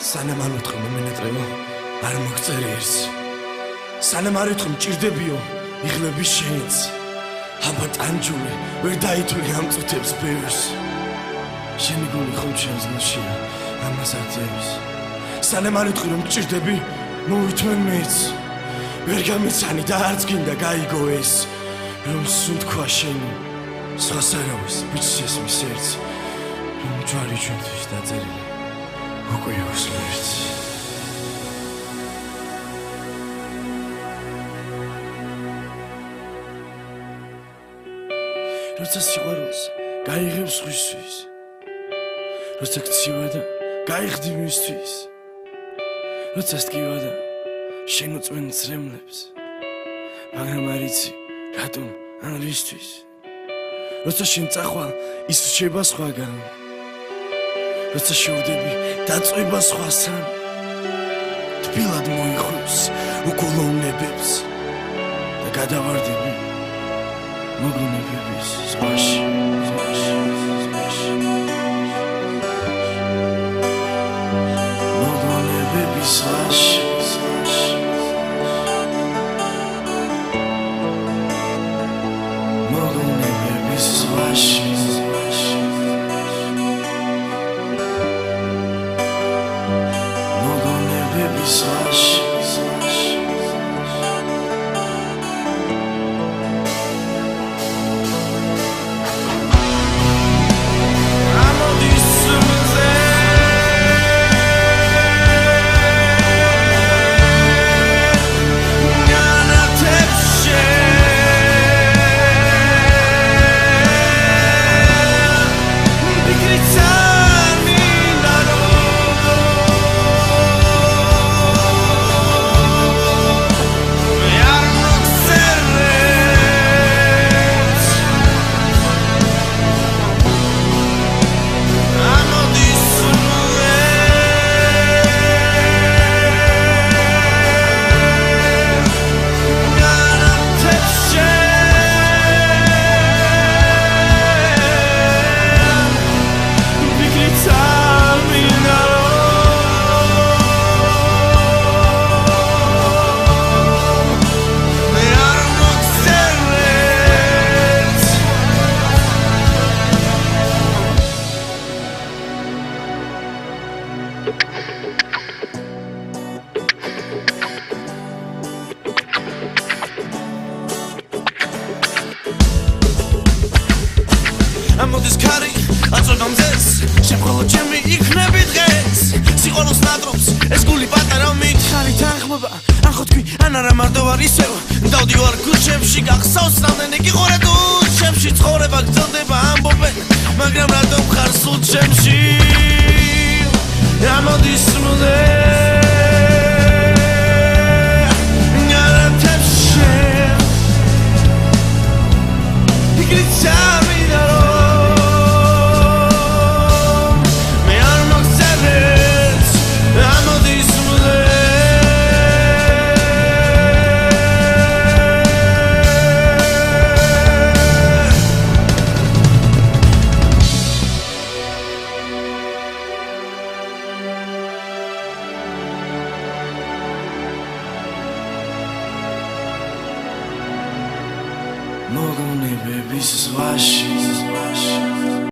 სანამ არ ვეთქვი მომენატრევო, არ მოგწერი ერთს. სანამ არ ვეთქვი მჭირდებიო, იღლები შენს. აბა ტანჯული, ვერ დაითვლი ამ წუთებს ბევრს. შენი გული ხომ ჩემს გულშია, ამას არ ძევს. სანამ არ ვეთქვი რომ მჭირდები, მოვითმენ მეც. ვერ გამეცანი და არც გინდა გაიგო ეს, რომ სუნთქვა შენი. სხვას არავის, ბიჭს ესმის ერთს, რომ ჯვარი ჩვენთვის დაწერილი. უკვე უსმერთ. როცა სიყვარულს გაიღებს სხვისთვის, როცა გცივა და გაიხდი მისთვის, როცა სდგივა და შენ უწვენ ძრემლებს, მაგრამ არ იცი რატომ ან რისთვის, როცა შენ წახვალ ის რჩება სხვაგან, როცა შევდები დაწვება სხვასთან, თბილად მოიხვევს უგულოვნებებს და გადავარდები მოგონებების ზღვაში. მოგონებების ზღვაში. მოგონებების ზღვაში. მოგონებების ზღვაში. ამოდის ქარი აწვება მზეს, შენ მხოლოდ ჩემი იქნები დღეს. სიყვარულს ნატრობს ეს გული პატარა მითხარი თანხმობა, ან ხო თქვი ან არა მარტო ვარ ისევ, დავდივარ ქუჩებში გახსავს რამდენი გიყურე თუ ჩემში ცხოვრება გრძელდება ამბობენ, მაგრამ რატომ ხარ სულ ჩემში? ამოდის მზეს მოგონებების ზღვაში.